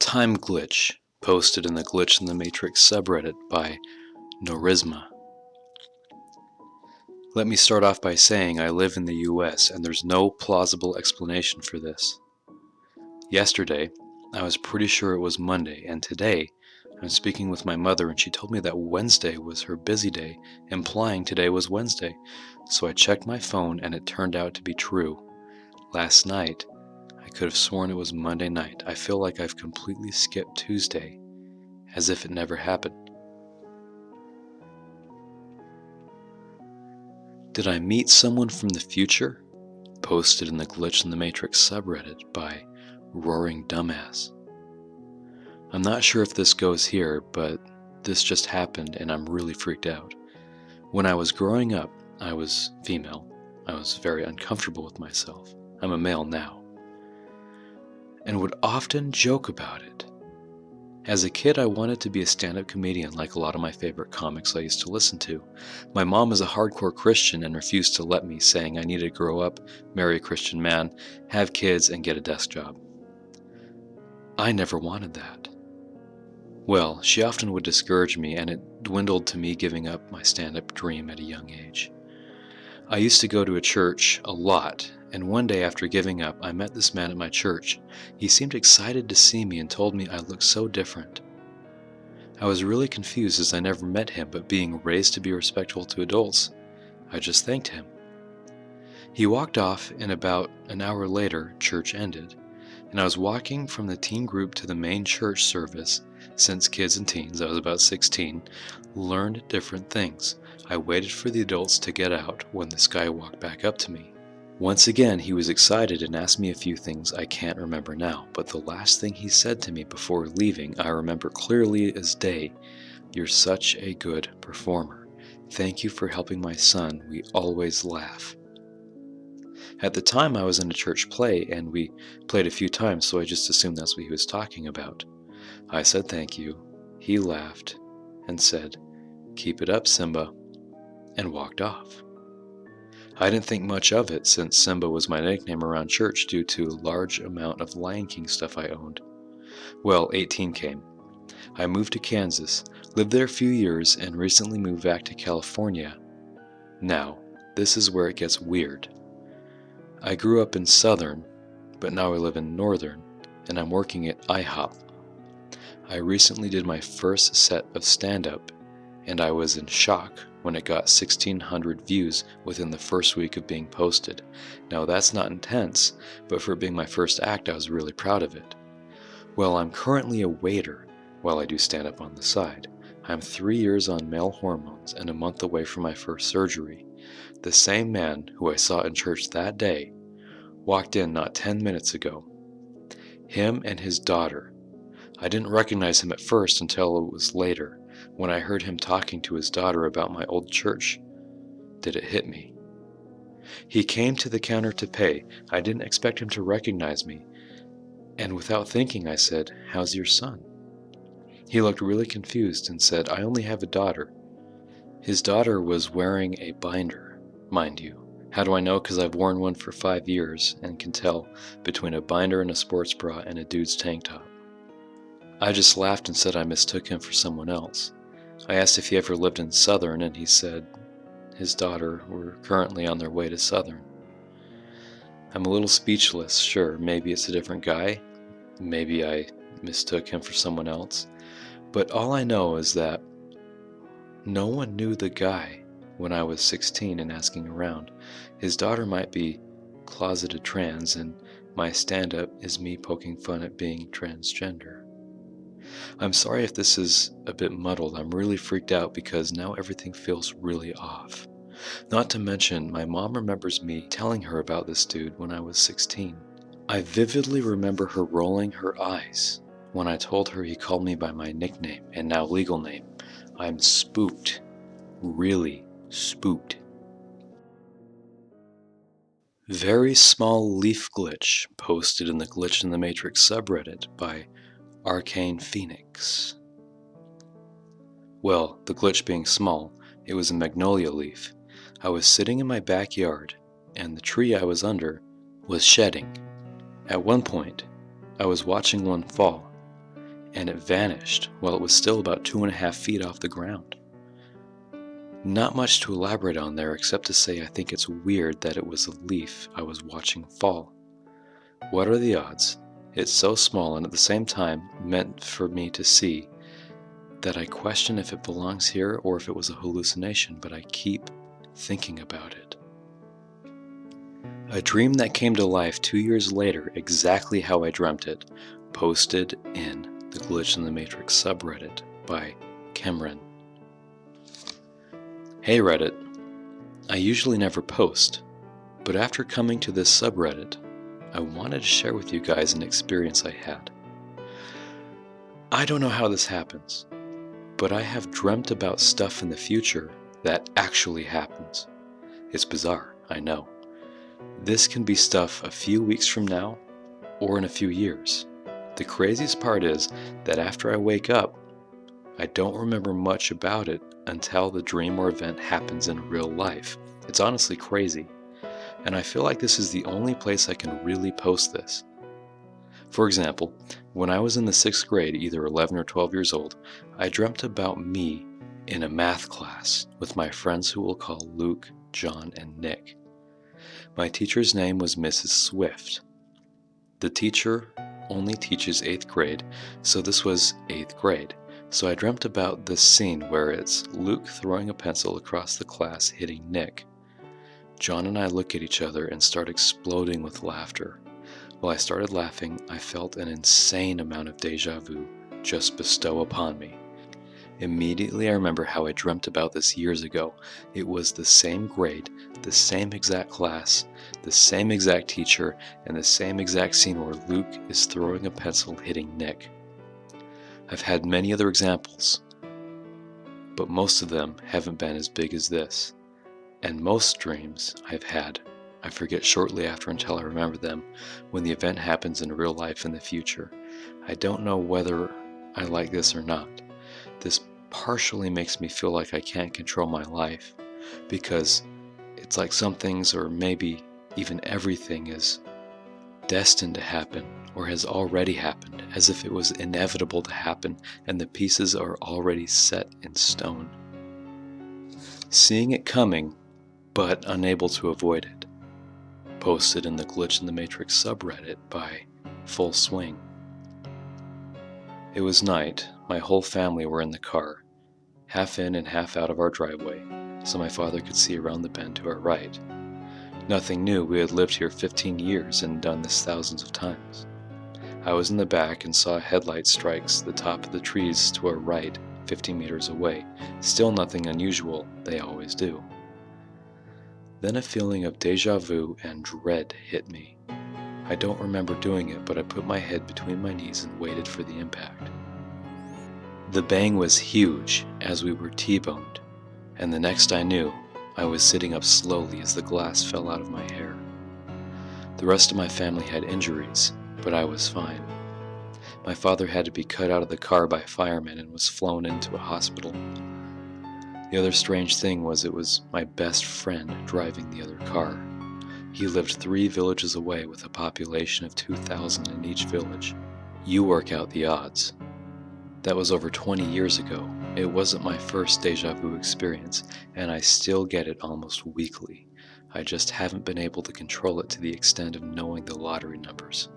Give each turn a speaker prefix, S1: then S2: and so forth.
S1: Time glitch posted in the Glitch in the Matrix subreddit by Norisma. Let me start off by saying I live in the US and there's no plausible explanation for this. Yesterday, I was pretty sure it was Monday, and today, I'm speaking with my mother and she told me that Wednesday was her busy day, implying today was Wednesday. So I checked my phone and it turned out to be true. Last night, I could have sworn it was Monday night. I feel like I've completely skipped Tuesday, as if it never happened. Did I meet someone from the future? Posted in the Glitch in the Matrix subreddit by Roaring Dumbass. I'm not sure if this goes here, but this just happened and I'm really freaked out. When I was growing up, I was female. I was very uncomfortable with myself. I'm a male now, and would often joke about it. As a kid, I wanted to be a stand-up comedian like a lot of my favorite comics I used to listen to. My mom is a hardcore Christian and refused to let me, saying I needed to grow up, marry a Christian man, have kids, and get a desk job. I never wanted that. Well, she often would discourage me, and it dwindled to me giving up my stand-up dream at a young age. I used to go to a church a lot, and one day after giving up, I met this man at my church. He seemed excited to see me and told me I looked so different. I was really confused as I never met him, but being raised to be respectful to adults, I just thanked him. He walked off, and about an hour later, church ended, and I was walking from the teen group to the main church service. Since kids and teens, I was about 16, learned different things. I waited for the adults to get out when this guy walked back up to me. Once again, he was excited and asked me a few things I can't remember now, but the last thing he said to me before leaving, I remember clearly as day. You're such a good performer. Thank you for helping my son. We always laugh. At the time, I was in a church play, and we played a few times, so I just assumed that's what he was talking about. I said thank you. He laughed and said, "Keep it up, Simba," and walked off. I didn't think much of it, since Simba was my nickname around church due to a large amount of Lion King stuff I owned. Well, 18 came. I moved to Kansas, lived there a few years, and recently moved back to California. Now, this is where it gets weird. I grew up in Southern, but now I live in Northern, and I'm working at IHOP. I recently did my first set of stand-up, and I was in shock when it got 1,600 views within the first week of being posted. Now that's not intense, but for it being my first act, I was really proud of it. Well, I'm currently a waiter while I do stand-up on the side. I'm 3 years on male hormones and a month away from my first surgery. The same man who I saw in church that day walked in not 10 minutes ago. Him and his daughter. I didn't recognize him at first until it was later, when I heard him talking to his daughter about my old church. Did it hit me? He came to the counter to pay. I didn't expect him to recognize me, and without thinking I said, "How's your son?" He looked really confused and said, "I only have a daughter." His daughter was wearing a binder, mind you. How do I know? Because I've worn one for 5 years and can tell between a binder and a sports bra and a dude's tank top. I just laughed and said I mistook him for someone else. I asked if he ever lived in Southern, and he said his daughter were currently on their way to Southern. I'm a little speechless. Sure, maybe it's a different guy. Maybe I mistook him for someone else. But all I know is that no one knew the guy when I was 16 and asking around. His daughter might be closeted trans, and my stand-up is me poking fun at being transgender. I'm sorry if this is a bit muddled. I'm really freaked out because now everything feels really off. Not to mention, my mom remembers me telling her about this dude when I was 16. I vividly remember her rolling her eyes when I told her he called me by my nickname and now legal name. I'm spooked. Really spooked. Very small leaf glitch posted in the Glitch in the Matrix subreddit by Arcane Phoenix. Well, the glitch being small, it was a magnolia leaf. I was sitting in my backyard, and the tree I was under was shedding. At one point, I was watching one fall. and it vanished while it was still about 2.5 feet off the ground. Not much to elaborate on there except to say I think it's weird that it was a leaf I was watching fall. What are the odds? It's so small and at the same time meant for me to see that I question if it belongs here or if it was a hallucination, but I keep thinking about it. A dream that came to life 2 years later, exactly how I dreamt it, posted in the Glitch in the Matrix subreddit by Cameron. Hey Reddit, I usually never post, but after coming to this subreddit, I wanted to share with you guys an experience I had. I don't know how this happens, but I have dreamt about stuff in the future that actually happens. It's bizarre, I know. This can be stuff a few weeks from now or in a few years. The craziest part is that after I wake up, I don't remember much about it until the dream or event happens in real life. It's honestly crazy, and I feel like this is the only place I can really post this. For example, when I was in the 6th grade, either 11 or 12 years old, I dreamt about me in a math class with my friends who we'll call Luke, John, and Nick. My teacher's name was Mrs. Swift. The teacher only teaches 8th grade, so this was 8th grade. So I dreamt about this scene where it's Luke throwing a pencil across the class hitting Nick. John and I look at each other and start exploding with laughter. While I started laughing, I felt an insane amount of deja vu just bestow upon me. Immediately I remember how I dreamt about this years ago. It was the same grade, the same exact class, the same exact teacher, and the same exact scene where Luke is throwing a pencil hitting Nick. I've had many other examples, but most of them haven't been as big as this. And most dreams I've had, I forget shortly after until I remember them when the event happens in real life in the future. I don't know whether I like this or not. This partially makes me feel like I can't control my life, because it's like some things, or maybe even everything, is destined to happen or has already happened, as if it was inevitable to happen and the pieces are already set in stone. Seeing it coming, but unable to avoid it. Posted in the Glitch in the Matrix subreddit by Full Swing. It was night. My whole family were in the car, half in and half out of our driveway, so my father could see around the bend to our right. Nothing new, we had lived here 15 years and done this thousands of times. I was in the back and saw a headlight strikes the top of the trees to our right, 50 meters away. Still nothing unusual, they always do. Then a feeling of deja vu and dread hit me. I don't remember doing it, but I put my head between my knees and waited for the impact. The bang was huge as we were T-boned, and the next I knew, I was sitting up slowly as the glass fell out of my hair. The rest of my family had injuries, but I was fine. My father had to be cut out of the car by firemen and was flown into a hospital. The other strange thing was it was my best friend driving the other car. He lived 3 villages away with a population of 2,000 in each village. You work out the odds. That was over 20 years ago. It wasn't my first deja vu experience, and I still get it almost weekly. I just haven't been able to control it to the extent of knowing the lottery numbers.